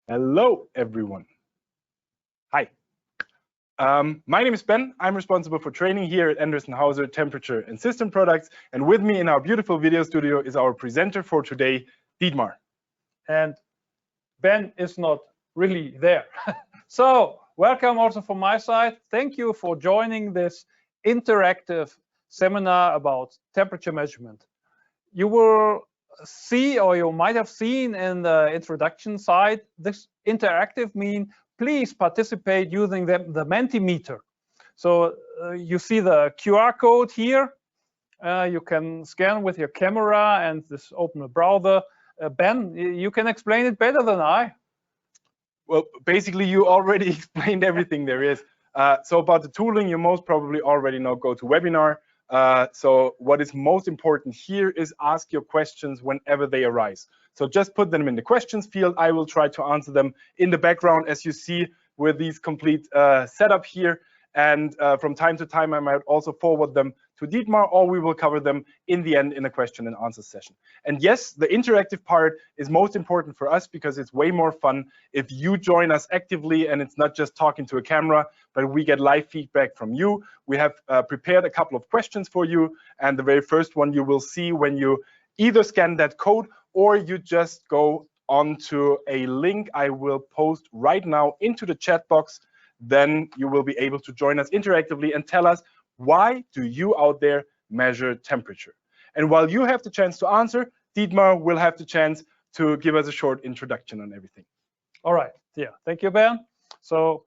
Hello, everyone. Hi. My name is Ben. I'm responsible for training here at Endress+Hauser Temperature and System Products. And with me in our beautiful video studio is our presenter for today, Dietmar. And Ben is not really there. So welcome also from my side. Thank you for joining this interactive seminar about temperature measurement. You will see, or you might have seen in the introduction side, this interactive mean please participate using the Mentimeter. So you see the QR code here. You can scan with your camera and just open a browser. Ben, you can explain it better than I. Well, basically, you already explained everything there is. So about the tooling, you most probably already know GoToWebinar. So what is most important here is ask your questions whenever they arise. So just put them in the questions field. I will try to answer them in the background, as you see with these complete setup here. And from time to time, I might also forward them to Dietmar, or we will cover them in the end in a question and answer session. And yes, the interactive part is most important for us because it's way more fun if you join us actively and it's not just talking to a camera, but we get live feedback from you. We have prepared a couple of questions for you. And the very first one you will see when you either scan that code or you just go onto a link I will post right now into the chat box. Then you will be able to join us interactively and tell us, why do you out there measure temperature? And while you have the chance to answer, Dietmar will have the chance to give us a short introduction on everything. All right. Yeah. Thank you, Ben. So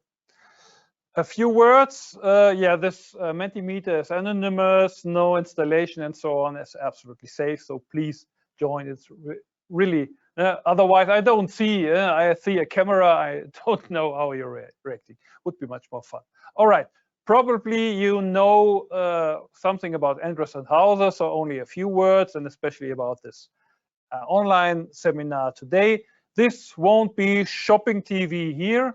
a few words. Yeah, this Mentimeter is anonymous, no installation and so on. It's absolutely safe. So please join. It's really, otherwise I don't see. I see a camera. I don't know how you're reacting. Would be much more fun. All right. Probably you know something about Endress+Hauser, so only a few words, and especially about this online seminar today. This won't be shopping TV here.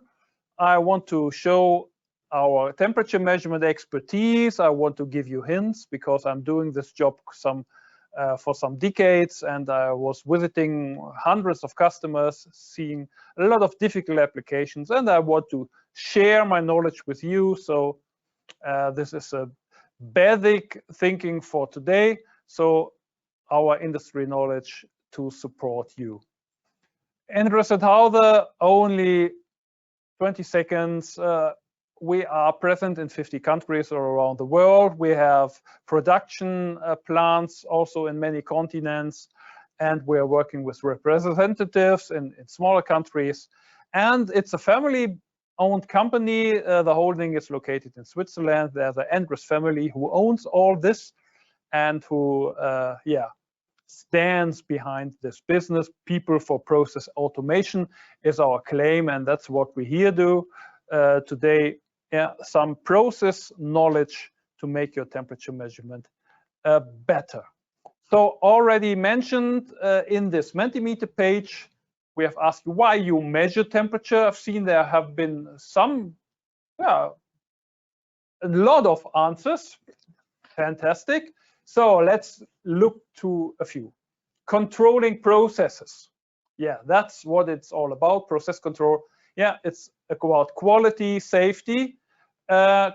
I want to show our temperature measurement expertise. I want to give you hints because I'm doing this job for some decades, and I was visiting hundreds of customers, seeing a lot of difficult applications, and I want to share my knowledge with you. So this is a basic thinking for today. So our industry knowledge to support you. Endress+Hauser, only 20 seconds. We are present in 50 countries all around the world. We have production plants also in many continents, and we're working with representatives in smaller countries. And it's a family-owned company. The holding is located in Switzerland. There's the Endress family who owns all this and who, stands behind this business. People for process automation is our claim, and that's what we here do today. Yeah, some process knowledge to make your temperature measurement better. So already mentioned in this Mentimeter page, we have asked you why you measure temperature. I've seen there have been a lot of answers. Fantastic. So let's look to a few. Controlling processes. Yeah, that's what it's all about, process control. Yeah, it's about quality, safety.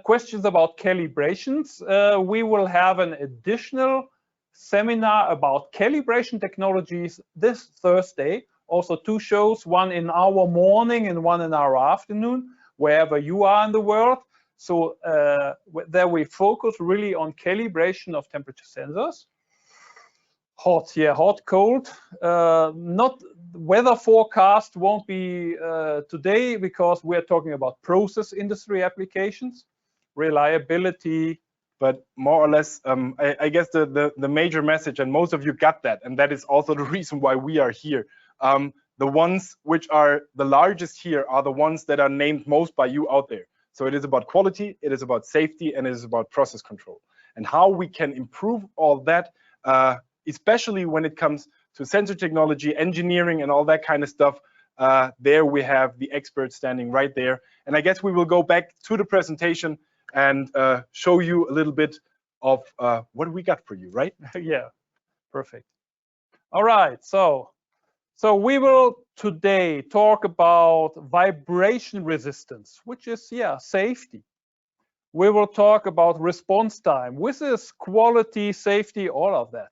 Questions about calibrations. We will have an additional seminar about calibration technologies this Thursday. Also 2 shows, one in our morning and one in our afternoon, wherever you are in the world. So there we focus really on calibration of temperature sensors. Hot, yeah, hot, cold. Not weather forecast won't be today because we're talking about process industry applications, reliability. But more or less, I guess the major message, and most of you got that, and that is also the reason why we are here. The ones which are the largest here are the ones that are named most by you out there. So it is about quality, it is about safety, and it is about process control. And how we can improve all that, especially when it comes to sensor technology, engineering, and all that kind of stuff. There we have the experts standing right there. And I guess we will go back to the presentation and show you a little bit of what we got for you, right? Yeah. Perfect. All right, so we will today talk about vibration resistance, which is, yeah, safety. We will talk about response time, which is quality, safety, all of that.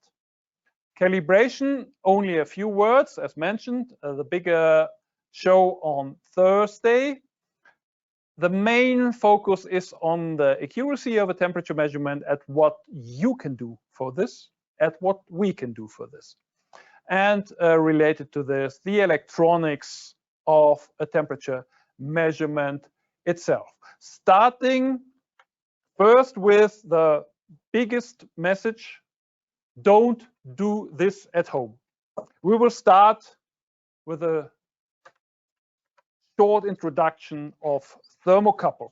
Calibration, only a few words, as mentioned, the bigger show on Thursday. The main focus is on the accuracy of a temperature measurement, at what you can do for this, at what we can do for this. And related to this, the electronics of a temperature measurement itself. Starting first with the biggest message: don't do this at home. We will start with a short introduction of thermocouple.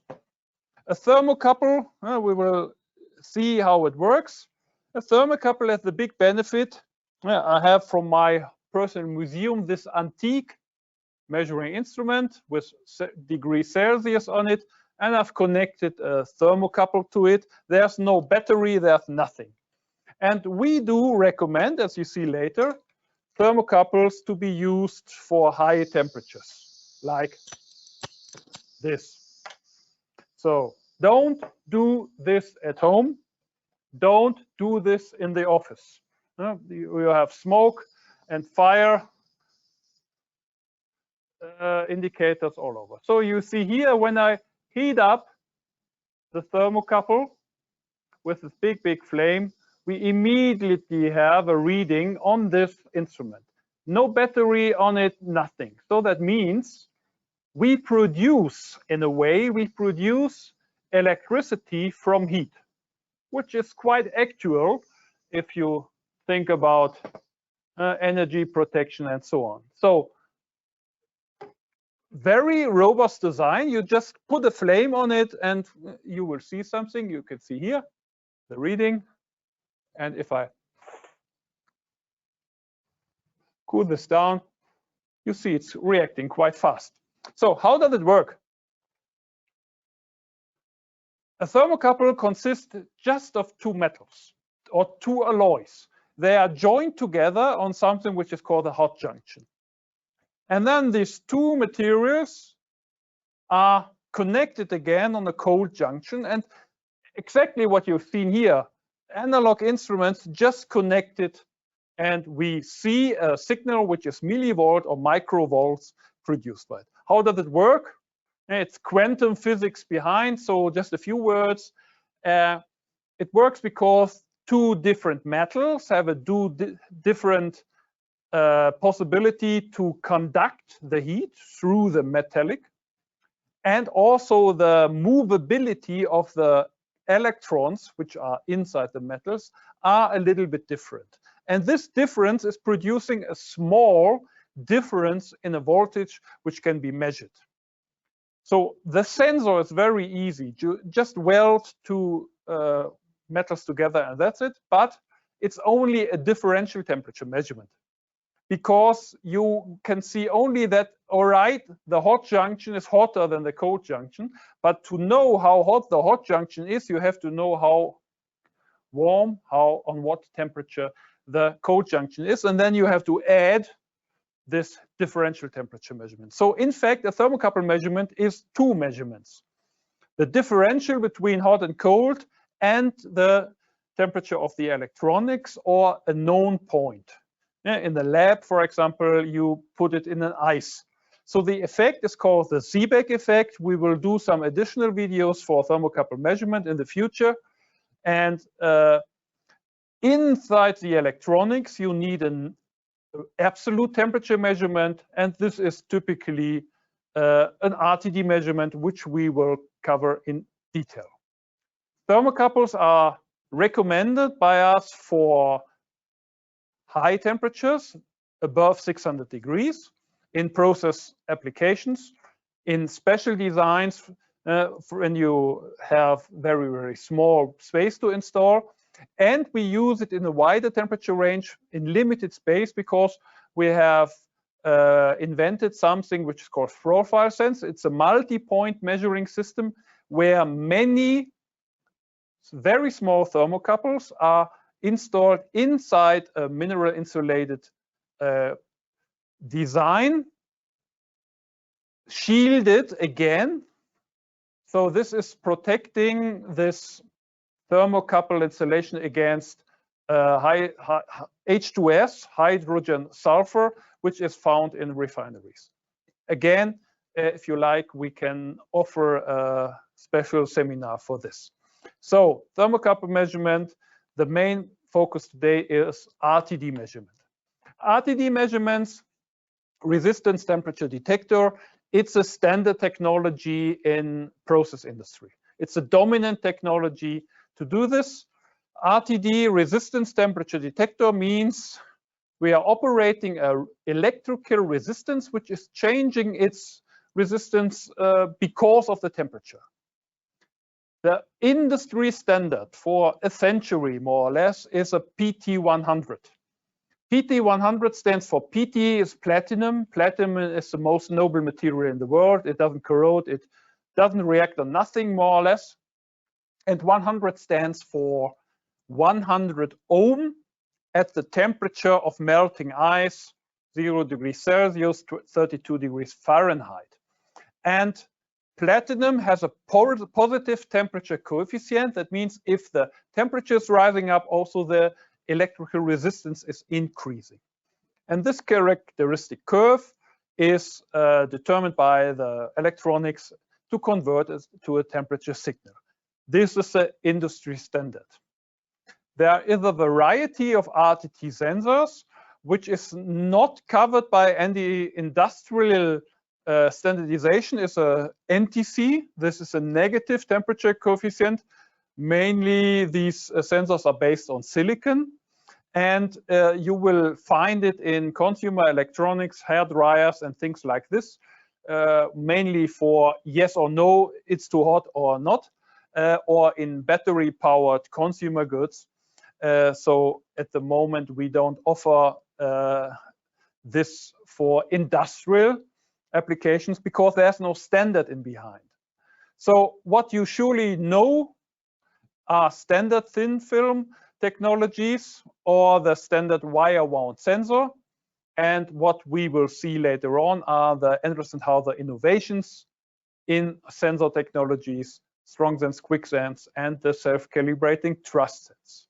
A thermocouple, we will see how it works. A thermocouple has the big benefit. I have from my personal museum this antique measuring instrument with degrees Celsius on it, and I've connected a thermocouple to it. There's no battery, there's nothing. And we do recommend, as you see later, thermocouples to be used for high temperatures, like this. So don't do this at home. Don't do this in the office. You have smoke and fire indicators all over. So you see here, when I heat up the thermocouple with this big flame, we immediately have a reading on this instrument. No battery on it, nothing. So that means we produce, in a way, we produce electricity from heat, which is quite actual if you think about energy protection and so on. So very robust design. You just put a flame on it and you will see something. You can see here the reading. And if I cool this down, you see it's reacting quite fast. So how does it work? A thermocouple consists just of two metals or two alloys. They are joined together on something which is called a hot junction. And then these two materials are connected again on a cold junction. And exactly what you've seen here, analog instruments just connected, and we see a signal which is millivolt or microvolts produced by it. How does it work? It's quantum physics behind, so just a few words. It works because two different metals have a different possibility to conduct the heat through the metallic, and also the movability of the electrons, which are inside the metals, are a little bit different. And this difference is producing a small difference in a voltage which can be measured. So the sensor is very easy. Just weld two metals together and that's it. But it's only a differential temperature measurement, because you can see only that, all right, the hot junction is hotter than the cold junction. But to know how hot the hot junction is, you have to know how warm, on what temperature the cold junction is. And then you have to add this differential temperature measurement. So in fact, a thermocouple measurement is two measurements: the differential between hot and cold and the temperature of the electronics, or a known point. In the lab, for example, you put it in an ice. So the effect is called the Seebeck effect. We will do some additional videos for thermocouple measurement in the future. And inside the electronics, you need an absolute temperature measurement, and this is typically an RTD measurement, which we will cover in detail. Thermocouples are recommended by us for high temperatures above 600 degrees in process applications, in special designs when you have very small space to install. And we use it in a wider temperature range in limited space, because we have invented something which is called profile sense. It's a multi-point measuring system where many very small thermocouples are installed inside a mineral insulated design, shielded again. So this is protecting this thermocouple insulation against H2S, hydrogen sulfur, which is found in refineries. Again, if you like, we can offer a special seminar for this. So thermocouple measurement, the main focus today is RTD measurement. RTD measurements, resistance temperature detector, it's a standard technology in process industry. It's a dominant technology to do this. RTD, resistance temperature detector, means we are operating an electrical resistance which is changing its resistance because of the temperature. The industry standard for a century, more or less, is a PT100. PT100 stands for PT is platinum. Platinum is the most noble material in the world. It doesn't corrode. It doesn't react on nothing, more or less. And 100 stands for 100 ohm at the temperature of melting ice, 0 degrees Celsius to 32 degrees Fahrenheit. And platinum has a positive temperature coefficient. That means if the temperature is rising up, also the electrical resistance is increasing. And this characteristic curve is determined by the electronics to convert it to a temperature signal. This is the industry standard. There is a variety of RTD sensors, which is not covered by any industrial standardization. Is a NTC. This is a negative temperature coefficient. Mainly these sensors are based on silicon, and you will find it in consumer electronics, hair dryers, and things like this, mainly for yes or no, it's too hot or not, or in battery-powered consumer goods. So at the moment, we don't offer this for industrial applications because there's no standard in behind. So what you surely know are standard thin film technologies or the standard wire wound sensor. And what we will see later on are the Endress+Hauser innovations in sensor technologies, strong sense, quick sense, and the self-calibrating trust sense.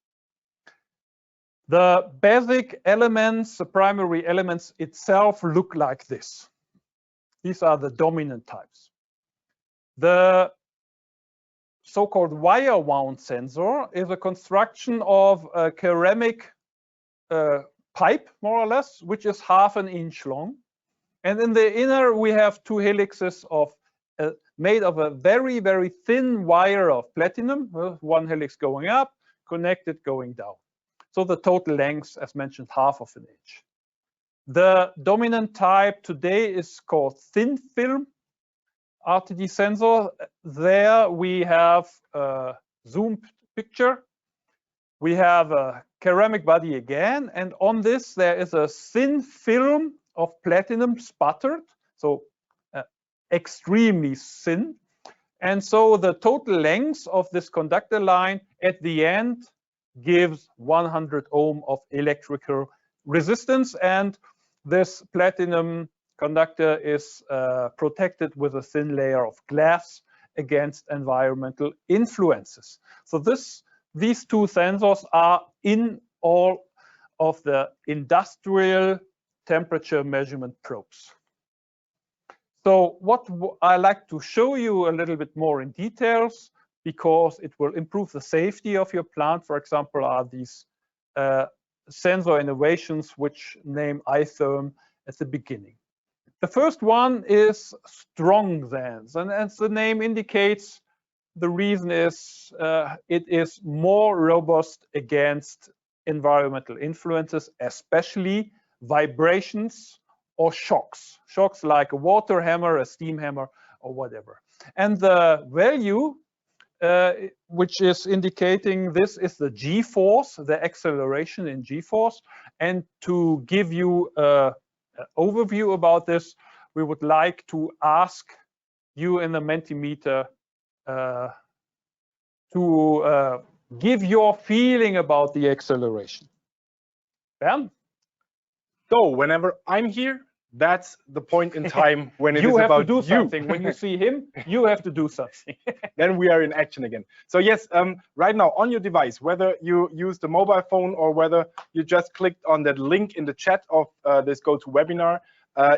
The basic elements, the primary elements itself look like this. These are the dominant types. The so-called wire wound sensor is a construction of a ceramic pipe, more or less, which is ½ an inch long. And in the inner, we have two helixes of made of a very, very thin wire of platinum, one helix going up, connected going down. So the total length, as mentioned, ½ an inch. The dominant type today is called thin film RTD sensor. There we have a zoom picture. We have a ceramic body again, and on this there is a thin film of platinum sputtered, so extremely thin. And so the total length of this conductor line at the end gives 100 ohm of electrical resistance, and this platinum conductor is protected with a thin layer of glass against environmental influences. So these two sensors are in all of the industrial temperature measurement probes. So what I like to show you a little bit more in details, because it will improve the safety of your plant, for example, are these sensor innovations which name iTherm at the beginning. The first one is strong sense, and as the name indicates, the reason is it is more robust against environmental influences, especially vibrations or shocks. Shocks like a water hammer, a steam hammer, or whatever. And the value which is indicating this is the G-force, the acceleration in G-force. And to give you an overview about this, we would like to ask you in the Mentimeter to give your feeling about the acceleration. Ben? So whenever I'm here, that's the point in time when it you is have about to do you. something. When you see him, you have to do something. Then we are in action again. So yes, right now on your device, whether you use the mobile phone or whether you just clicked on that link in the chat of this GoToWebinar,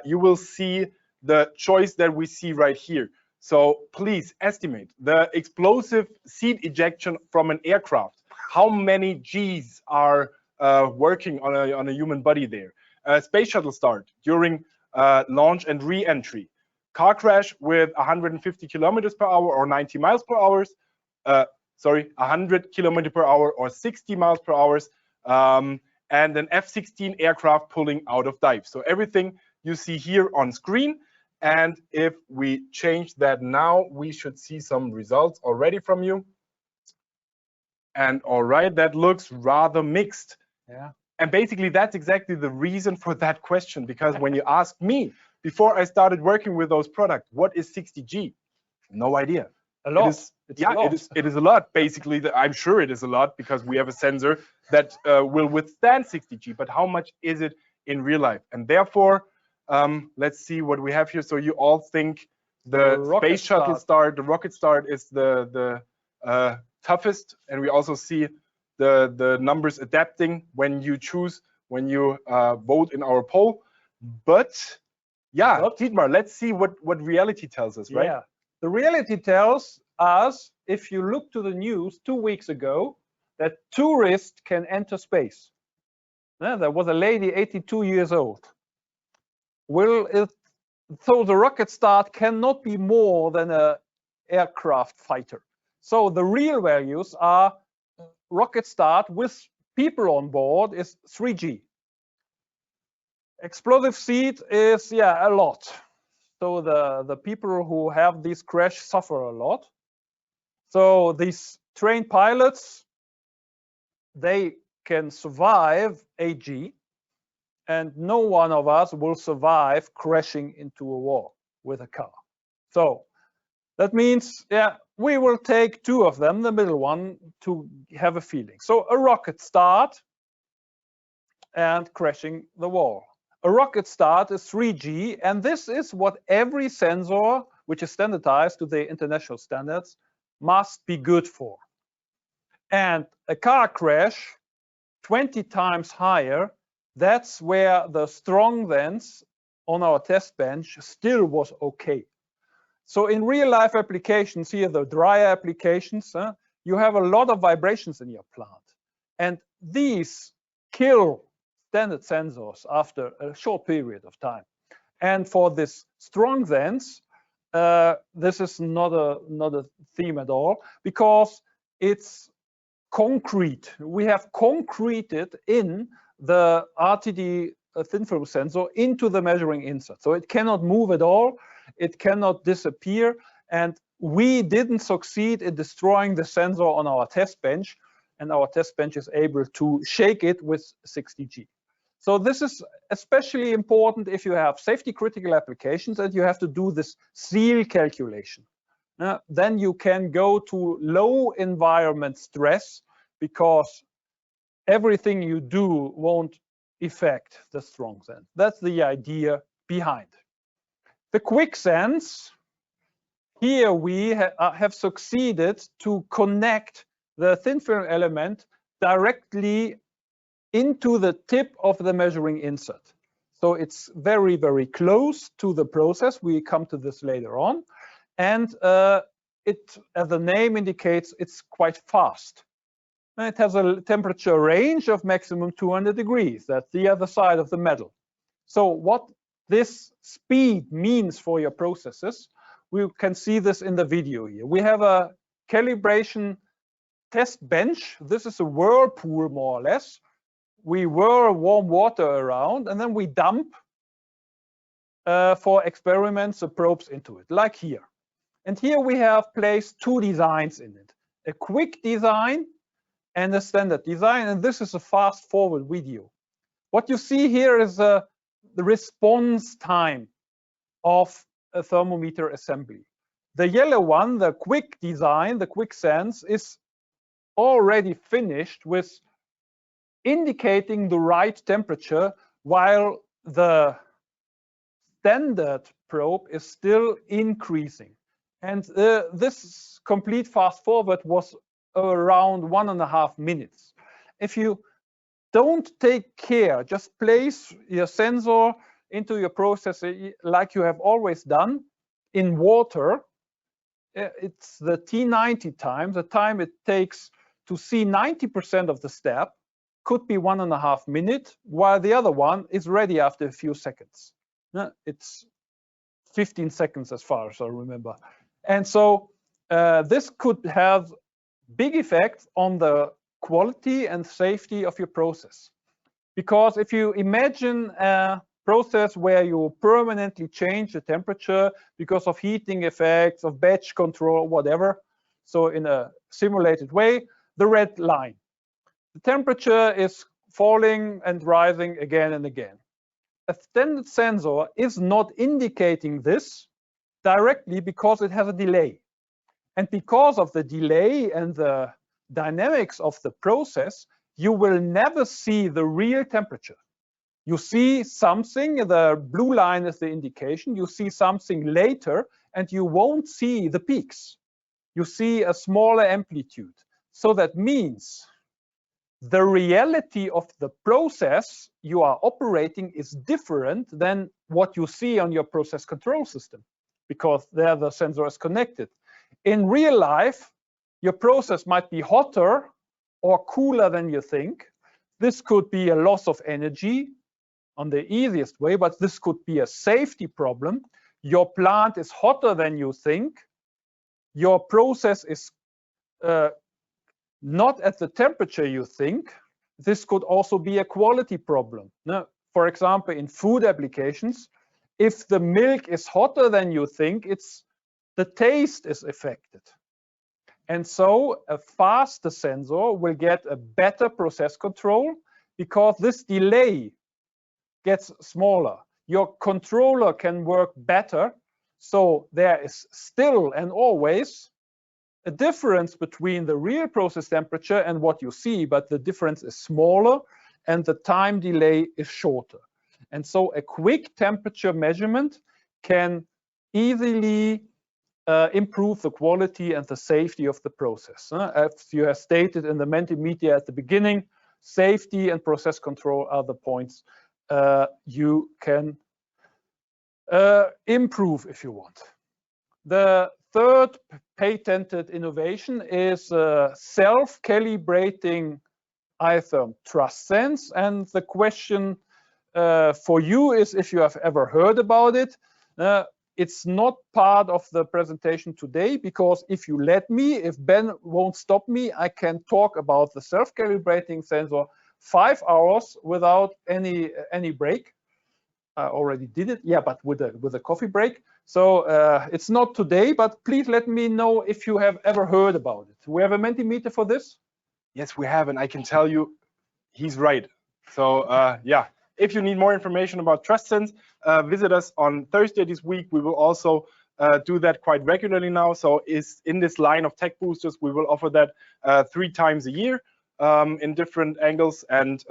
you will see the choice that we see right here. So please estimate the explosive seed ejection from an aircraft. How many G's are working on a human body there? Space shuttle start during launch and re-entry. Car crash with 150 kilometers per hour or 90 miles per hour. 100 kilometers per hour or 60 miles per hour. And an F-16 aircraft pulling out of dive. So everything you see here on screen. And if we change that now, we should see some results already from you. And all right, that looks rather mixed. Yeah. And basically, that's exactly the reason for that question. Because when you asked me, before I started working with those products, what is 60G? No idea. A lot. It is a lot. Basically, I'm sure it is a lot because we have a sensor that will withstand 60G. But how much is it in real life? And therefore, let's see what we have here. So you all think the space shuttle start, the rocket start is the toughest, and we also see the numbers adapting when you choose, when you vote in our poll. But yeah, Dietmar, let's see what reality tells us, right? Yeah, the reality tells us, if you look to the news 2 weeks ago, that tourists can enter space. There was a lady, 82 years old. So the rocket start cannot be more than an aircraft fighter. So the real values are rocket start with people on board is 3G. Explosive seed is, yeah, a lot. So the people who have this crash suffer a lot. So these trained pilots, they can survive AG, and no one of us will survive crashing into a wall with a car. So that means, yeah, we will take 2 of them, the middle one, to have a feeling. So a rocket start and crashing the wall. A rocket start is 3G, and this is what every sensor, which is standardized to the international standards, must be good for. And a car crash, 20 times higher, that's where the strong vents on our test bench still was okay. So in real life applications here, the dry applications, you have a lot of vibrations in your plant. And these kill standard sensors after a short period of time. And for this strong vents, this is not a theme at all, because it's concrete. We have concreted in the RTD thin film sensor into the measuring insert. So it cannot move at all. It cannot disappear. And we didn't succeed in destroying the sensor on our test bench. And our test bench is able to shake it with 60G. So this is especially important if you have safety critical applications and you have to do this seal calculation. Then you can go to low environment stress, because everything you do won't affect the strong sense. That's the idea behind. The quick sense, here we have succeeded to connect the thin film element directly into the tip of the measuring insert. So it's very, very close to the process. We come to this later on. And it, as the name indicates, it's quite fast. And it has a temperature range of maximum 200 degrees. That's the other side of the medal. So what this speed means for your processes, we can see this in the video here. We have a calibration test bench. This is a whirlpool, more or less. We whirl warm water around, and then we dump for experiments the probes into it, like here. And here we have placed 2 designs in it, a quick design and a standard design. And this is a fast forward video. What you see here is the response time of a thermometer assembly. The yellow one, the quick design, the quick sense, is already finished with indicating the right temperature, while the standard probe is still increasing. And this complete fast forward was around 1.5 minutes. If you don't take care, just place your sensor into your processor like you have always done in water. It's the T90 time, the time it takes to see 90% of the step, could be 1.5 minutes, while the other one is ready after a few seconds. It's 15 seconds as far as I remember. And so this could have big effects on the quality and safety of your process. Because if you imagine a process where you permanently change the temperature because of heating effects, of batch control, whatever, so in a simulated way, the red line. The temperature is falling and rising again and again. A standard sensor is not indicating this directly because it has a delay. And because of the delay and the dynamics of the process, you will never see the real temperature. You see something, the blue line is the indication, you see something later, and you won't see the peaks. You see a smaller amplitude. So that means the reality of the process you are operating is different than what you see on your process control system, because there the sensor is connected. In real life, your process might be hotter or cooler than you think. This could be a loss of energy on the easiest way, but this could be a safety problem. Your plant is hotter than you think. Your process is not at the temperature you think. This could also be a quality problem. Now, for example, in food applications, if the milk is hotter than you think, the taste is affected. And so a faster sensor will get a better process control because this delay gets smaller. Your controller can work better. So there is still and always a difference between the real process temperature and what you see, but the difference is smaller and the time delay is shorter. And so a quick temperature measurement can easily improve the quality and the safety of the process. As you have stated in the Mentimeter at the beginning, safety and process control are the points you can improve if you want. The third patented innovation is self-calibrating iTherm Trust Sense. And the question for you is if you have ever heard about it. It's not part of the presentation today, because if you let me, if Ben won't stop me, I can talk about the self-calibrating sensor 5 hours without any break. I already did it, yeah, but with a coffee break. So it's not today, but please let me know if you have ever heard about it. We have a Mentimeter for this? Yes, we have, and I can tell you he's right. So yeah, if you need more information about TrustSense, visit us on Thursday this week. We will also do that quite regularly now. So is in this line of tech boosters, we will offer that 3 times a year in different angles. And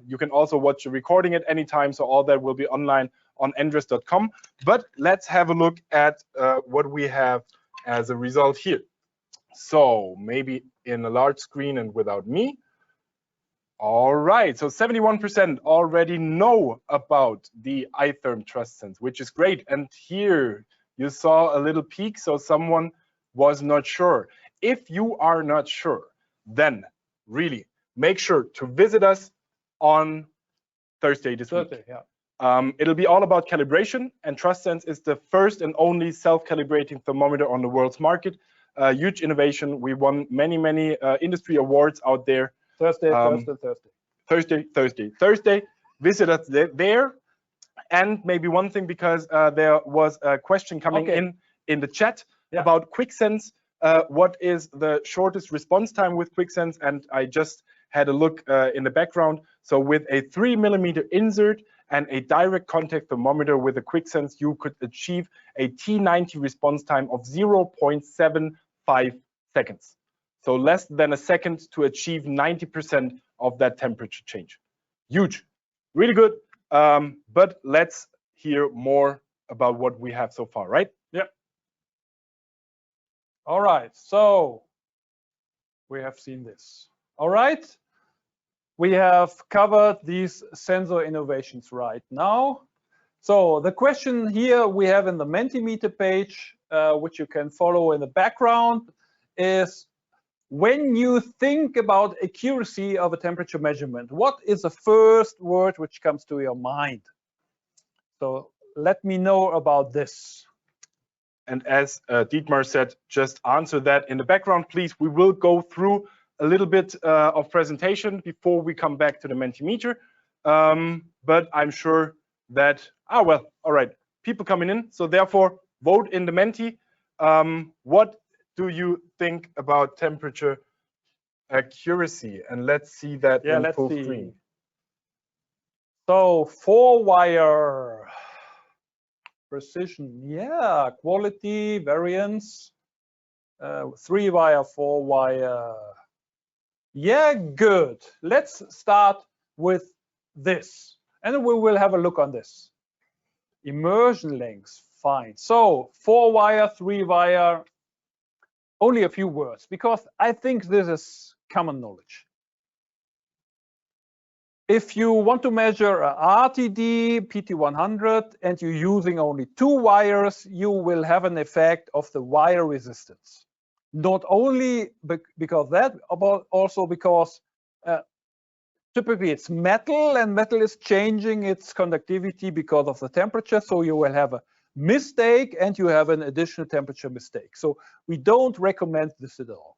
you can also watch the recording at any time. So all that will be online on Endress.com. But let's have a look at what we have as a result here. So maybe in a large screen and without me. All right, so 71% already know about the iTherm TrustSense, which is great. And here you saw a little peak, so someone was not sure. If you are not sure, then really make sure to visit us on Thursday this week. Yeah. It'll be all about calibration, and TrustSense is the first and only self-calibrating thermometer on the world's market. Huge innovation. We won many industry awards out there. Thursday. Visit us there. And maybe one thing, because there was a question coming in the chat about QuickSense. What is the shortest response time with QuickSense? And I just had a look in the background. So with a 3mm insert and a direct contact thermometer with a QuickSense, you could achieve a T90 response time of 0.75 seconds. So less than a second to achieve 90% of that temperature change. Huge, really good. But let's hear more about what we have so far, right? Yeah. All right, so we have seen this. All right, we have covered these sensor innovations right now. So the question here we have in the Mentimeter page, which you can follow in the background, is when you think about accuracy of a temperature measurement, what is the first word which comes to your mind? So let me know about this. And as Dietmar said, just answer that in the background, please. We will go through a little bit of presentation before we come back to the Mentimeter. But I'm sure that, well, all right, people coming in. So therefore, vote in the Menti. What do you think about temperature accuracy? And let's see that in full screen. So 4-wire. Precision, yeah, quality, variance, 3-wire, 4-wire. Yeah, good. Let's start with this, and we will have a look on this. Immersion length, fine. So 4-wire, 3-wire, only a few words, because I think this is common knowledge. If you want to measure a RTD PT100 and you're using only 2 wires, you will have an effect of the wire resistance. Not only because that, but also because typically it's metal, and metal is changing its conductivity because of the temperature. So you will have a mistake and you have an additional temperature mistake. So we don't recommend this at all.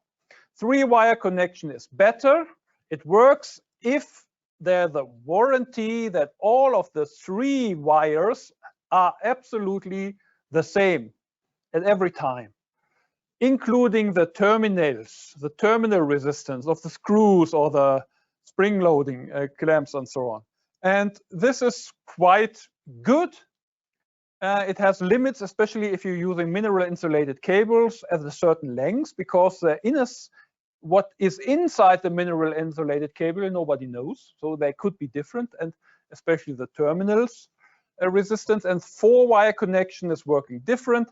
3-wire connection is better. It works if there's a warranty that all of the 3 wires are absolutely the same at every time, including the terminals, the terminal resistance of the screws or the spring loading clamps and so on. And this is quite good. It has limits, especially if you're using mineral insulated cables at a certain length, because what is inside the mineral insulated cable nobody knows, so they could be different, and especially the terminals resistance. And 4-wire connection is working different.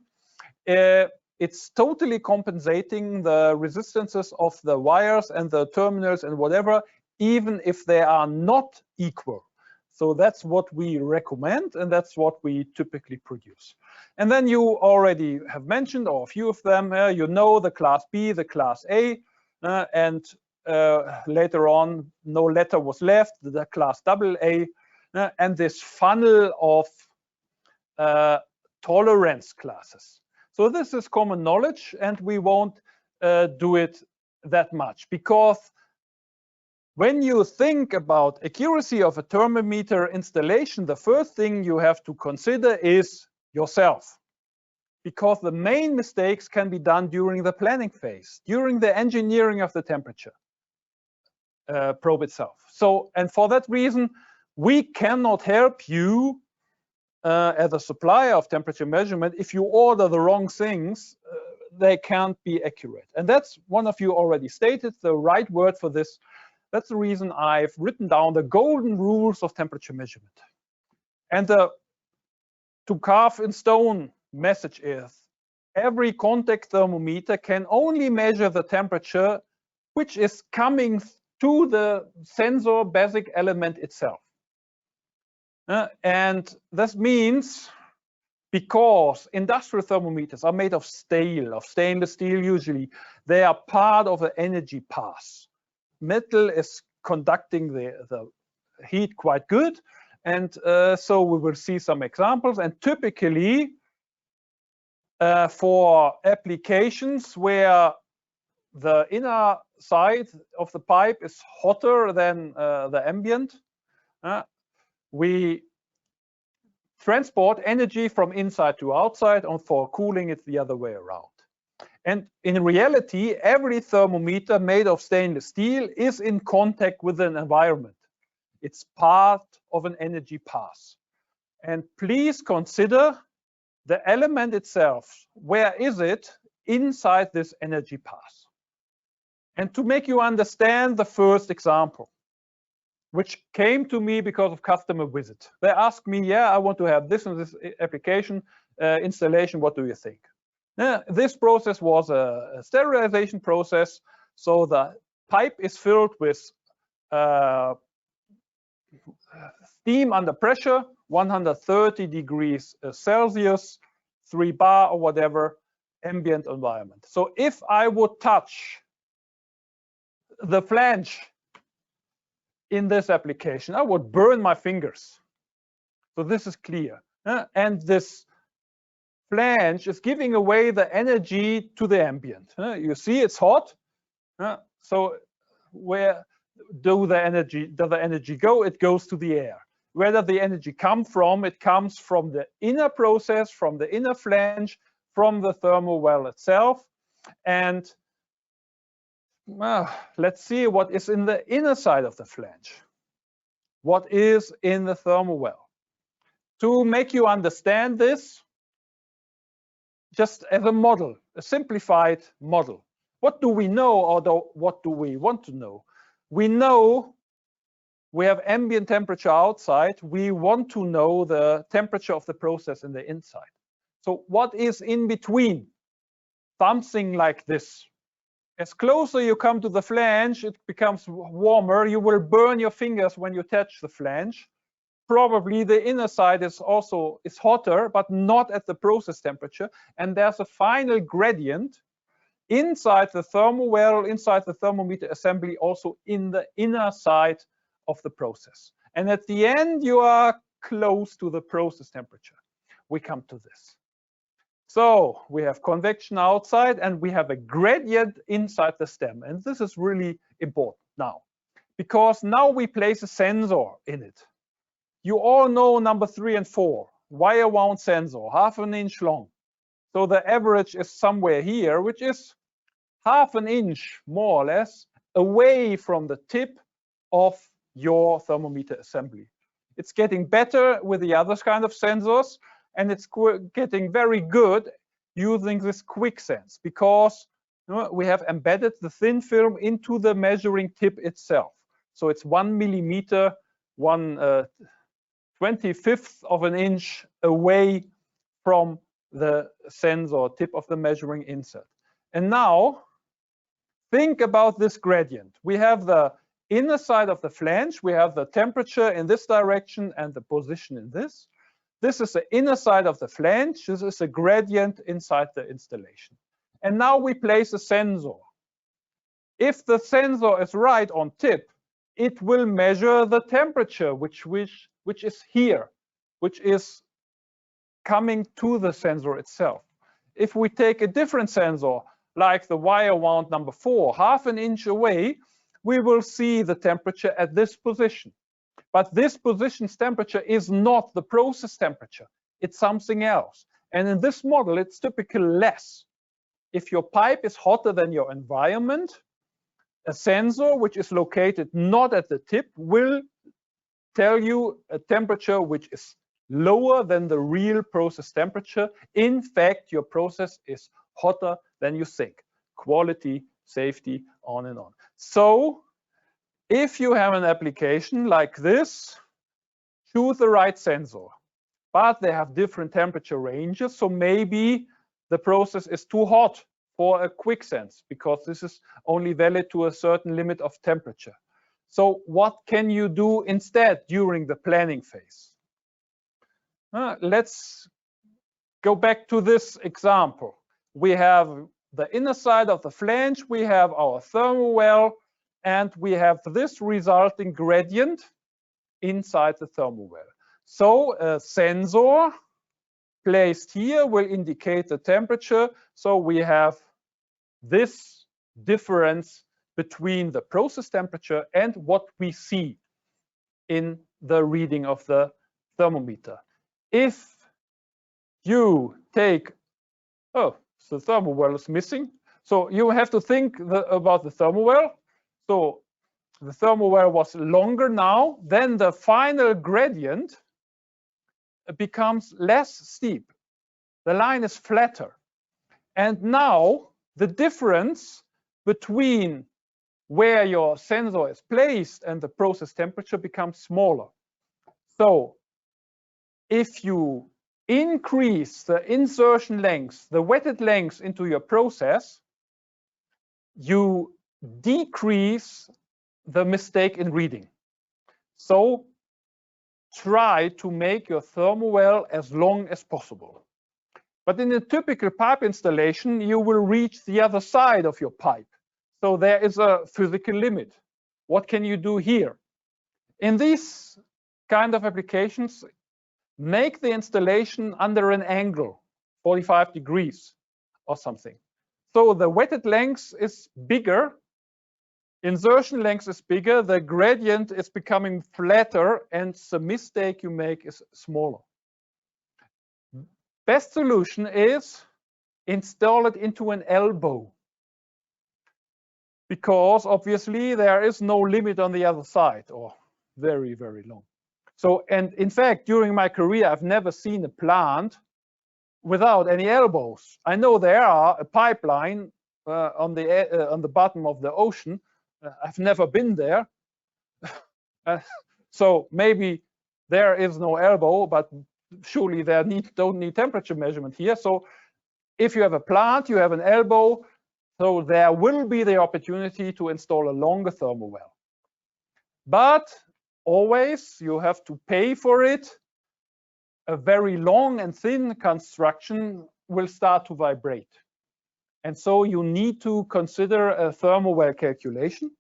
It's totally compensating the resistances of the wires and the terminals and whatever, even if they are not equal. So that's what we recommend, and that's what we typically produce. And then you already have mentioned, or a few of them, you know, the class B, the class A, and later on, no letter was left, the class AA, and this funnel of tolerance classes. So this is common knowledge, and we won't do it that much, because when you think about accuracy of a thermometer installation, the first thing you have to consider is yourself, because the main mistakes can be done during the planning phase, during the engineering of the temperature probe itself. So, and for that reason, we cannot help you as a supplier of temperature measurement. If you order the wrong things, they can't be accurate. And that's one of you already stated, the right word for this. That's the reason I've written down the golden rules of temperature measurement. And the to carve in stone message is, every contact thermometer can only measure the temperature which is coming to the sensor basic element itself. And this means, because industrial thermometers are made of steel, of stainless steel usually, they are part of an energy pass. Metal is conducting the heat quite good, and so we will see some examples. And typically for applications where the inner side of the pipe is hotter than the ambient, we transport energy from inside to outside, and for cooling it's the other way around. And in reality, every thermometer made of stainless steel is in contact with an environment. It's part of an energy pass. And please consider the element itself. Where is it inside this energy pass? And to make you understand the first example, which came to me because of customer visit. They asked me, yeah, I want to have this and this application installation. What do you think? This process was a sterilization process. So the pipe is filled with steam under pressure, 130 degrees Celsius, 3 bar or whatever, ambient environment. So if I would touch the flange in this application, I would burn my fingers. So this is clear. And this flange is giving away the energy to the ambient. You see it's hot. So where does the energy go? It goes to the air. Where does the energy come from? It comes from the inner process, from the inner flange, from the thermal well itself. And let's see what is in the inner side of the flange. What is in the thermal well? To make you understand this, just as a model, a simplified model. What do we know, or what do we want to know? We know we have ambient temperature outside. We want to know the temperature of the process in the inside. So what is in between? Something like this. As closer you come to the flange, it becomes warmer. You will burn your fingers when you touch the flange. Probably the inner side is hotter, but not at the process temperature. And there's a final gradient inside the thermal well, inside the thermometer assembly, also in the inner side of the process. And at the end, you are close to the process temperature. We come to this. So we have convection outside and we have a gradient inside the stem. And this is really important now, because now we place a sensor in it. You all know number 3 and 4, wire wound sensor, 1/2 inch long. So the average is somewhere here, which is 1/2 inch more or less away from the tip of your thermometer assembly. It's getting better with the other kind of sensors, and it's getting very good using this quick sense, because we have embedded the thin film into the measuring tip itself. So it's 1 millimeter, 1/25th of an inch away from the sensor tip of the measuring insert. And now think about this gradient. We have the inner side of the flange. We have the temperature in this direction and the position in this. This is the inner side of the flange. This is a gradient inside the installation. And now we place a sensor. If the sensor is right on tip, it will measure the temperature, which is here, which is coming to the sensor itself. If we take a different sensor, like the wire wound number 4, 1/2 inch away, we will see the temperature at this position. But this position's temperature is not the process temperature. It's something else. And in this model, it's typically less. If your pipe is hotter than your environment, a sensor which is located not at the tip will tell you a temperature which is lower than the real process temperature. In fact, your process is hotter than you think. Quality, safety, on and on. So if you have an application like this, choose the right sensor. But they have different temperature ranges, so maybe the process is too hot for a quick sense, because this is only valid to a certain limit of temperature. So what can you do instead during the planning phase? Let's go back to this example. We have the inner side of the flange, we have our thermal well, and we have this resulting gradient inside the thermal well. So a sensor placed here will indicate the temperature. So we have this difference between the process temperature and what we see in the reading of the thermometer. If you take, oh, the thermal well is missing. So you have to think about the thermal well. So the thermal well was longer now, then the final gradient becomes less steep. The line is flatter. And now the difference between where your sensor is placed and the process temperature becomes smaller. So if you increase the insertion length, the wetted length into your process, you decrease the mistake in reading. So try to make your thermowell as long as possible. But in a typical pipe installation, you will reach the other side of your pipe. So there is a physical limit. What can you do here? In these kind of applications, make the installation under an angle, 45 degrees or something. So the wetted length is bigger, insertion length is bigger, the gradient is becoming flatter, and the mistake you make is smaller. Best solution is install it into an elbow, because obviously there is no limit on the other side, or very, very long. So, and in fact, during my career, I've never seen a plant without any elbows. I know there are a pipeline on the bottom of the ocean. I've never been there. So maybe there is no elbow, but surely there don't need temperature measurement here. So if you have a plant, you have an elbow, so there will be the opportunity to install a longer thermowell. But always you have to pay for it. A very long and thin construction will start to vibrate. And so you need to consider a thermowell calculation.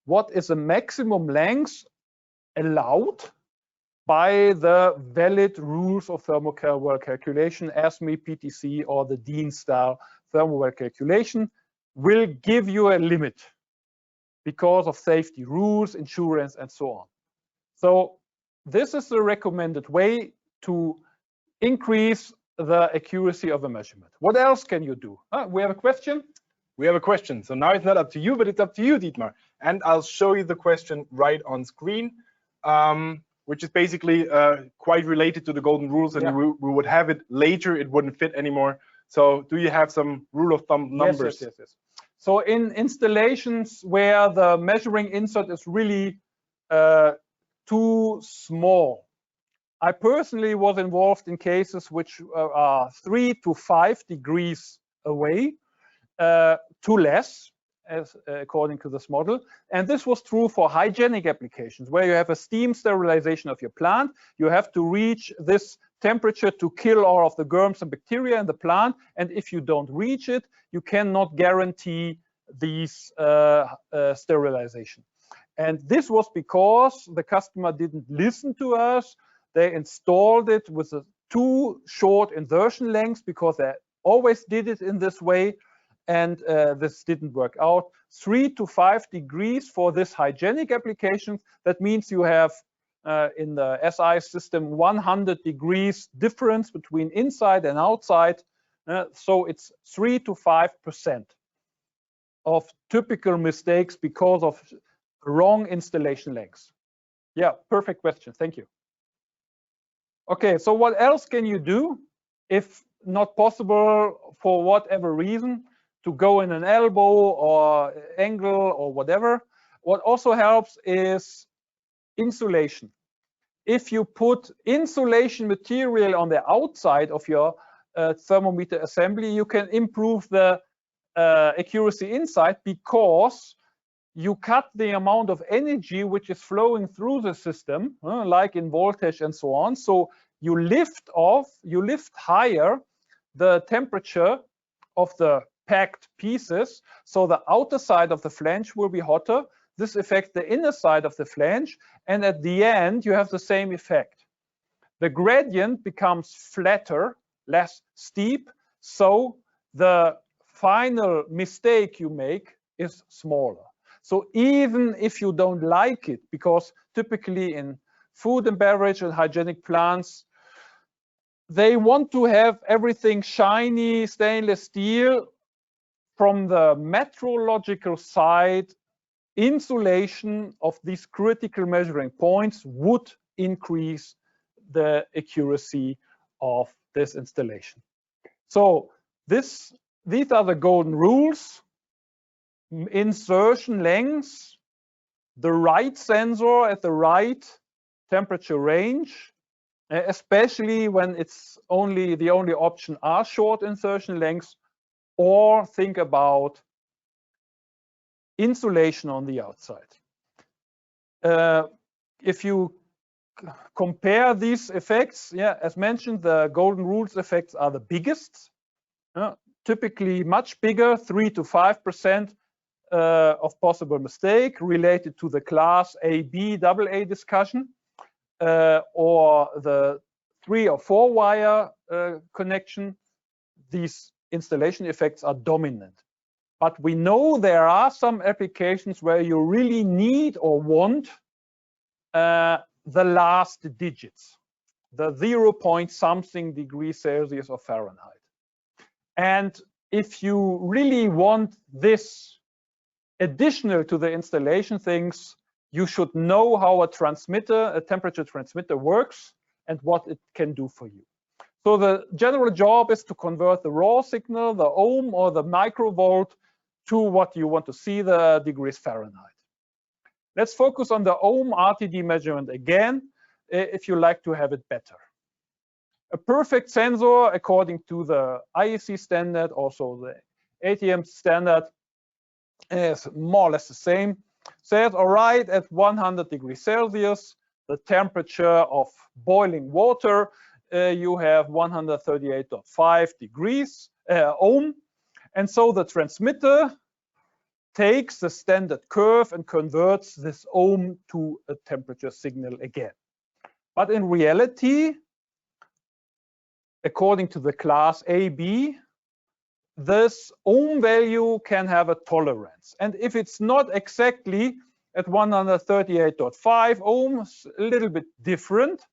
What is the maximum length allowed by the valid rules of thermowell calculation, ASME, PTC, or the Dean style thermowell calculation will give you a limit because of safety rules, insurance, and so on. So this is the recommended way to increase the accuracy of a measurement. What else can you do? We have a question? We have a question. So now it's not up to you, but it's up to you, Dietmar. And I'll show you the question right on screen, which is basically quite related to the golden rules. And Yeah. we would have it later. It wouldn't fit anymore. So do you have some rule of thumb numbers? Yes. So in installations where the measuring insert is really too small, I personally was involved in cases which are 3 to 5 degrees away, too less, as according to this model. And this was true for hygienic applications where you have a steam sterilization of your plant. You have to reach this temperature to kill all of the germs and bacteria in the plant. And if you don't reach it, you cannot guarantee these sterilization. And this was because the customer didn't listen to us. They installed it with a too short insertion length because they always did it in this way. And this didn't work out. 3 to 5 degrees for this hygienic application. That means you have in the SI system 100 degrees difference between inside and outside. So it's 3 to 5% of typical mistakes because of wrong installation lengths. Yeah, perfect question. Thank you. Okay, so what else can you do if not possible for whatever reason to go in an elbow or angle or whatever? What also helps is insulation. If you put insulation material on the outside of your thermometer assembly, you can improve the accuracy inside because you cut the amount of energy which is flowing through the system, like in voltage and so on. So you lift higher the temperature of the packed pieces. So the outer side of the flange will be hotter. This affects the inner side of the flange. And at the end, you have the same effect. The gradient becomes flatter, less steep. So the final mistake you make is smaller. So even if you don't like it, because typically in food and beverage and hygienic plants, they want to have everything shiny, stainless steel. From the metrological side, insulation of these critical measuring points would increase the accuracy of this installation. So these are the golden rules. insertion lengths, the right sensor at the right temperature range, especially when it's the only option are short insertion lengths, or think about insulation on the outside. If you compare these effects, as mentioned, the golden rules effects are the biggest, typically much bigger, 3 to 5% of possible mistake related to the class AB AA discussion, or the 3 or 4 wire connection. These installation effects are dominant. But we know there are some applications where you really need or want the last digits, the 0 point something degrees Celsius or Fahrenheit. And if you really want this additional to the installation things, you should know how a temperature transmitter works and what it can do for you. So the general job is to convert the raw signal, the ohm or the microvolt, to what you want to see, the degrees Fahrenheit. Let's focus on the ohm RTD measurement again, if you like to have it better. A perfect sensor, according to the IEC standard, also the ATM standard, is more or less the same. Says, all right, at 100 degrees Celsius, the temperature of boiling water, you have 138.5 degrees ohm. And so the transmitter takes the standard curve and converts this ohm to a temperature signal again. But in reality, according to the class AB, this ohm value can have a tolerance. And if it's not exactly at 138.5 ohms, a little bit different,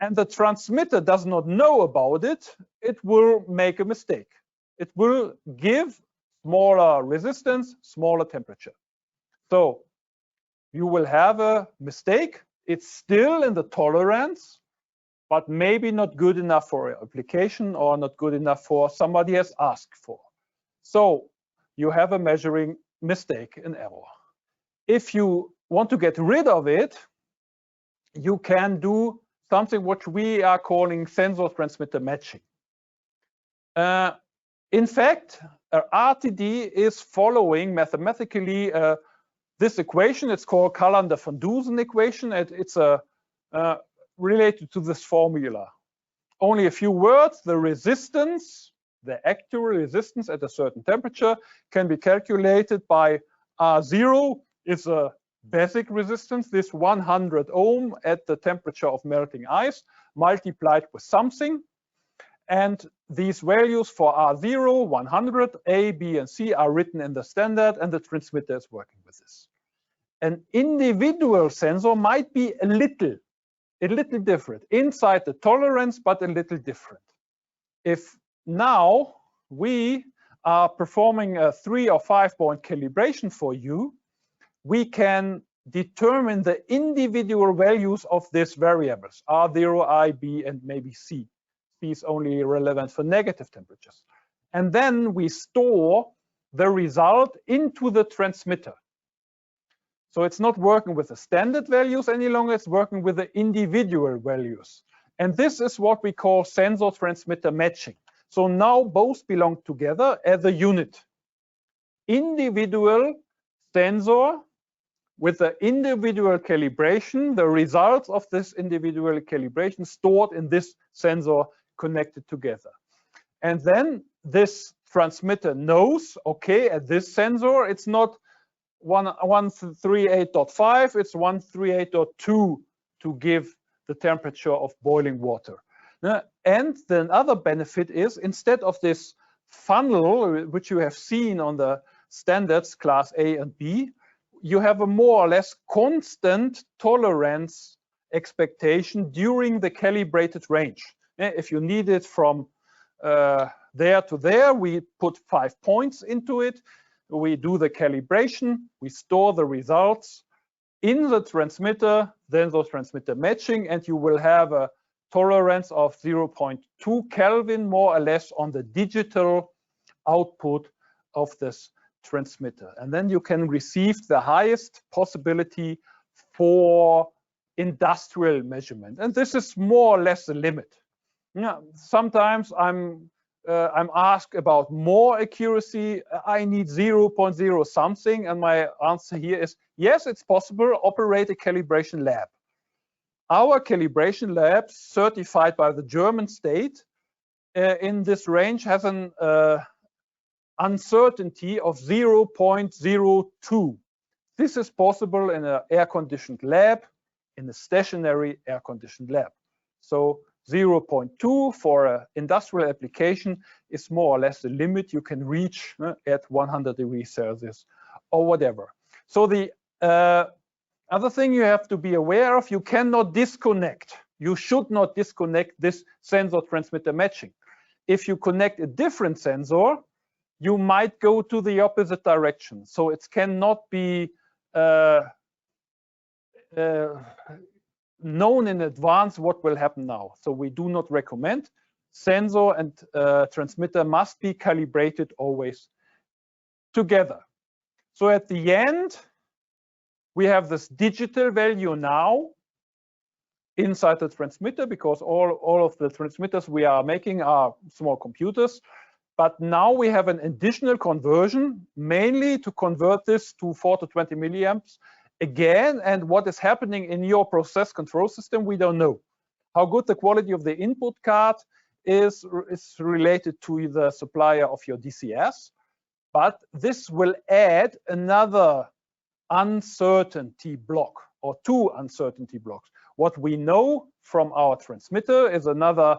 and the transmitter does not know about it, it will make a mistake. It will give smaller resistance, smaller temperature. So you will have a mistake. It's still in the tolerance, but maybe not good enough for your application or not good enough for somebody has asked for. So you have a measuring mistake, an error. If you want to get rid of it, you can do something which we are calling sensor transmitter matching. In fact, RTD is following mathematically this equation. It's called Callander-Van Dusen equation. It's related to this formula. Only a few words. The resistance, the actual resistance at a certain temperature, can be calculated by R0 is a basic resistance, this 100 ohm at the temperature of melting ice, multiplied with something. And these values for R0, 100, A, B, and C are written in the standard, and the transmitter is working with this. An individual sensor might be a little different inside the tolerance, but a little different. If now we are performing a 3 or 5 point calibration for you, we can determine the individual values of these variables, R0, I, B, and maybe C. C is only relevant for negative temperatures. And then we store the result into the transmitter. So it's not working with the standard values any longer, it's working with the individual values. And this is what we call sensor transmitter matching. So now both belong together as a unit. Individual sensor with the individual calibration, the results of this individual calibration stored in this sensor connected together. And then this transmitter knows, okay, at this sensor, it's not 138.5, it's 138.2 to give the temperature of boiling water. And the other benefit is, instead of this funnel, which you have seen on the standards class A and B, you have a more or less constant tolerance expectation during the calibrated range. If you need it from there to there, we put 5 points into it. We do the calibration, we store the results in the transmitter, then the transmitter matching, and you will have a tolerance of 0.2 Kelvin, more or less, on the digital output of this transmitter, and then you can receive the highest possibility for industrial measurement, and this is more or less the limit. Yeah, sometimes I'm asked about more accuracy. I need 0.0 something, and my answer here is yes, it's possible. Operate a calibration lab. Our calibration lab, certified by the German state, in this range has an uncertainty of 0.02. This is possible in an air-conditioned lab, in a stationary air-conditioned lab. So 0.2 for an industrial application is more or less the limit you can reach at 100 degrees Celsius or whatever. So the other thing you have to be aware of, you cannot disconnect. You should not disconnect this sensor transmitter matching. If you connect a different sensor, you might go to the opposite direction. So it cannot be known in advance what will happen now. So we do not recommend. Sensor and transmitter must be calibrated always together. So at the end, we have this digital value now inside the transmitter, because all of the transmitters we are making are small computers. But now we have an additional conversion, mainly to convert this to 4 to 20 milliamps again. And what is happening in your process control system, we don't know. How good the quality of the input card is related to the supplier of your DCS. But this will add another uncertainty block, or two uncertainty blocks. What we know from our transmitter is another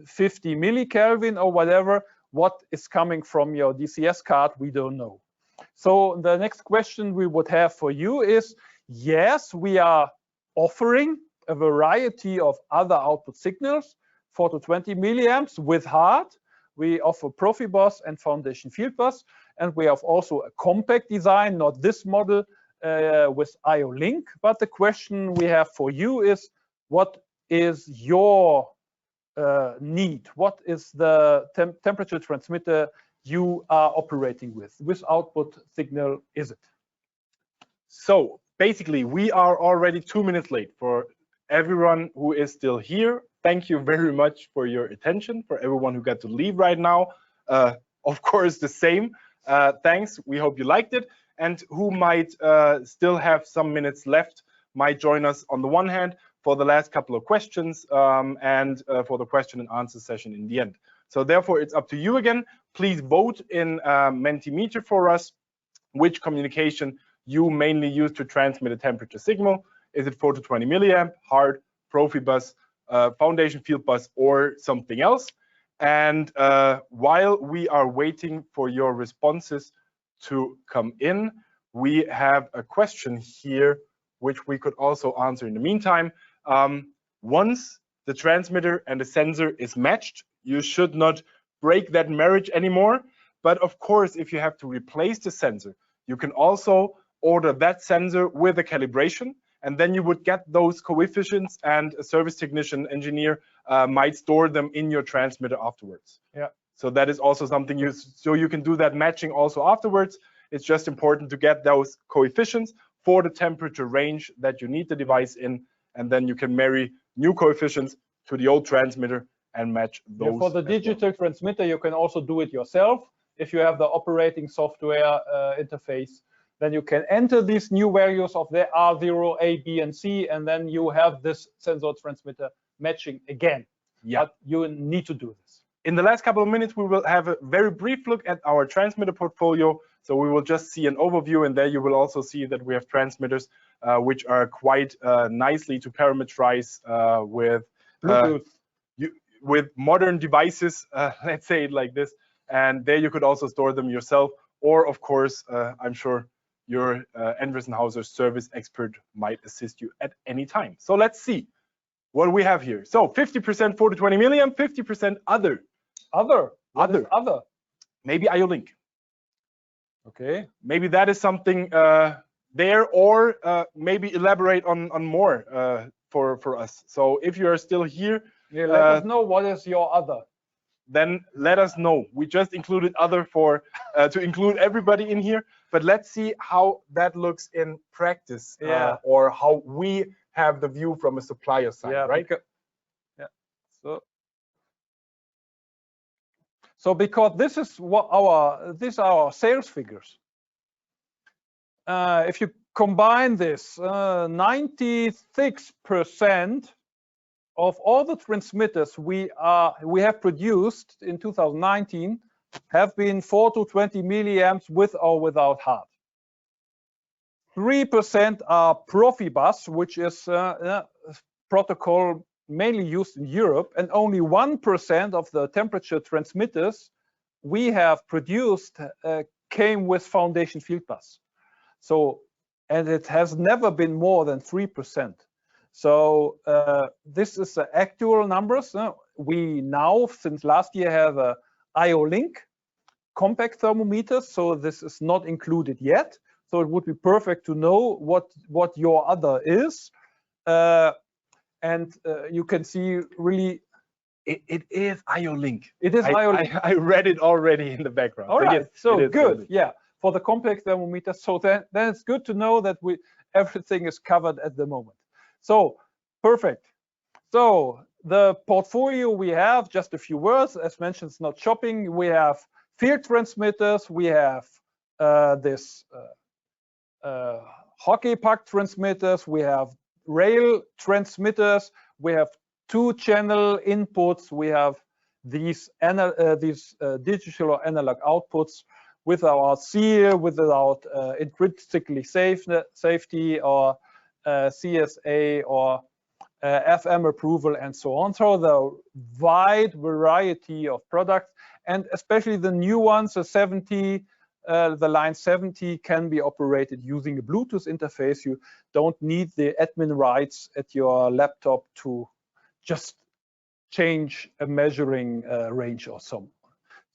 50 millikelvin or whatever. What is coming from your DCS card, we don't know. So the next question we would have for you is, yes, we are offering a variety of other output signals, 4 to 20 milliamps with hard. We offer Profibus and Foundation Field Bus, and we have also a compact design, not this model with IO Link. But the question we have for you is, what is your need? What is the temperature transmitter you are operating with? Which output signal is it? So basically, we are already 2 minutes late. For everyone who is still here, thank you very much for your attention. For everyone who got to leave right now, of course, the same. Thanks. We hope you liked it. And who might still have some minutes left might join us on the one hand for the last couple of questions and for the question and answer session in the end. So therefore, it's up to you again. Please vote in Mentimeter for us which communication you mainly use to transmit a temperature signal. Is it 4 to 20 milliamp, hard, Profibus, Foundation Field Bus, or something else? And while we are waiting for your responses to come in, we have a question here which we could also answer in the meantime. Once the transmitter and the sensor is matched, you should not break that marriage anymore. But of course, if you have to replace the sensor, you can also order that sensor with a calibration, and then you would get those coefficients, and a service technician engineer might store them in your transmitter afterwards. Yeah. So that is also something you can do that matching also afterwards. It's just important to get those coefficients for the temperature range that you need the device in, and then you can marry new coefficients to the old transmitter and match those. Yeah, for the digital transmitter, you can also do it yourself. If you have the operating software interface, then you can enter these new values of the R0, A, B, and C, and then you have this sensor transmitter matching again. Yeah. But you need to do this. In the last couple of minutes, we will have a very brief look at our transmitter portfolio. So we will just see an overview, and there you will also see that we have transmitters which are quite nicely to parameterize with Bluetooth. With modern devices, let's say it like this. And there you could also store them yourself, or of course, I'm sure your Endress+Hauser service expert might assist you at any time. So let's see what we have here. So 50% 4 to 20 milliamp, 50% other. Other. Maybe IO Link. Okay. Maybe that is something there, or maybe elaborate on more for us. So if you are still here, yeah, let us know what is your other. then let us know. We just included other for to include everybody in here, but let's see how that looks in practice, or how we have the view from a supplier side, right? So because this is what these are our sales figures. If you combine this, 96% of all the transmitters we have produced in 2019 have been 4 to 20 milliamps with or without heart. 3% are Profibus, which is a protocol mainly used in Europe, and only 1% of the temperature transmitters we have produced came with foundation field bus. So, and it has never been more than 3%. So this is the actual numbers. We now, since last year, have a IO-Link compact thermometer, so this is not included yet. So it would be perfect to know what your other is. And you can see really it is IO-Link. It is IO-Link. I read it already in the background. All right, so good. Really. Yeah, for the compact thermometer. So then it's good to know that everything is covered at the moment. So perfect. So the portfolio we have, just a few words, as mentioned, it's not shopping. We have field transmitters. We have this hockey puck transmitters. We have rail transmitters. We have 2-channel inputs. We have these digital or analog outputs without seal, without intrinsically safety or CSA or FM approval and so on. So the wide variety of products, and especially the new ones, the 70, the line 70 can be operated using a Bluetooth interface. You don't need the admin rights at your laptop to just change a measuring range or so.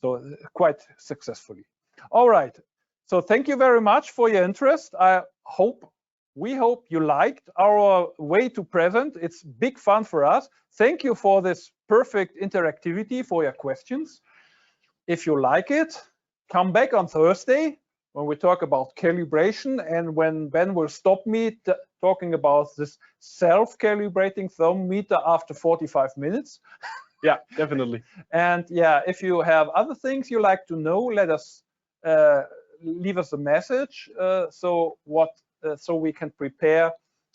So quite successfully. All right. So thank you very much for your interest. We hope you liked our way to present. It's big fun for us. Thank you for this perfect interactivity, for your questions. If you like it, come back on Thursday when we talk about calibration, and when Ben will stop me talking about this self-calibrating thermometer after 45 minutes. Yeah, definitely. And yeah, if you have other things you like to know, let us leave us a message so we can prepare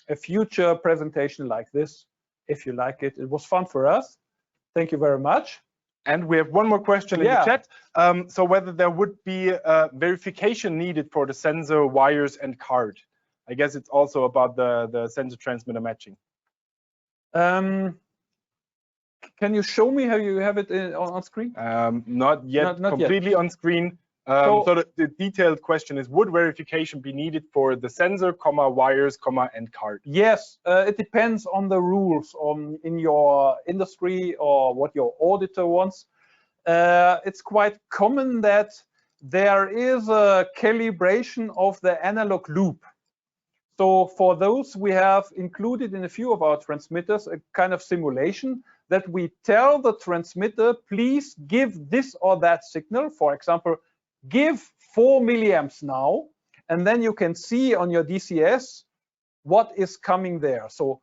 a future presentation like this. If you like it, it was fun for us. Thank you very much. And we have one more question in the chat. So whether there would be verification needed for the sensor, wires, and card. I guess it's also about the sensor transmitter matching. Can you show me how you have it on screen? Not yet, not completely yet on screen. So the detailed question is, would verification be needed for the sensor, wires, and card? Yes, it depends on the rules in your industry or what your auditor wants. It's quite common that there is a calibration of the analog loop. So for those, we have included in a few of our transmitters a kind of simulation that we tell the transmitter, please give this or that signal. For example, give 4 milliamps now, and then you can see on your DCS what is coming there. So,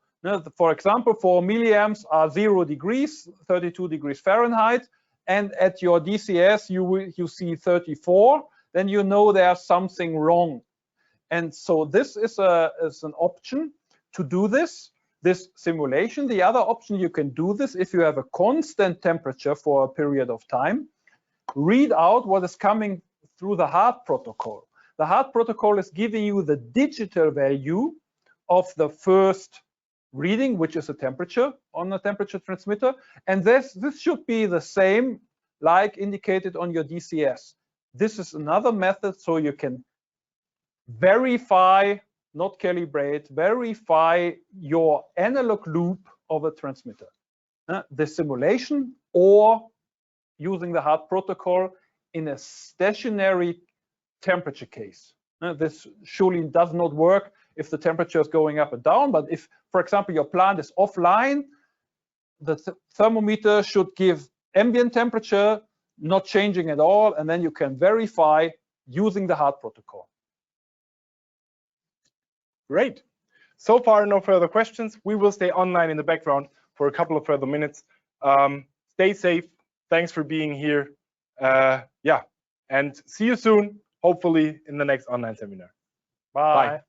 for example, 4 milliamps are 0 degrees, 32 degrees Fahrenheit, and at your DCS you see 34. Then you know there's something wrong. And so this is an option to do this simulation. The other option, you can do this if you have a constant temperature for a period of time. Read out what is coming through the heart protocol. The heart protocol is giving you the digital value of the first reading, which is a temperature on a temperature transmitter. And this should be the same like indicated on your DCS. This is another method so you can verify, not calibrate, verify your analog loop of a transmitter. The simulation or using the heart protocol in a stationary temperature case. This surely does not work if the temperature is going up and down, but if, for example, your plant is offline, the thermometer should give ambient temperature not changing at all, and then you can verify using the HART protocol. Great. So far, no further questions. We will stay online in the background for a couple of further minutes. Stay safe. Thanks for being here. Yeah, and see you soon, hopefully in the next online seminar. Bye. Bye.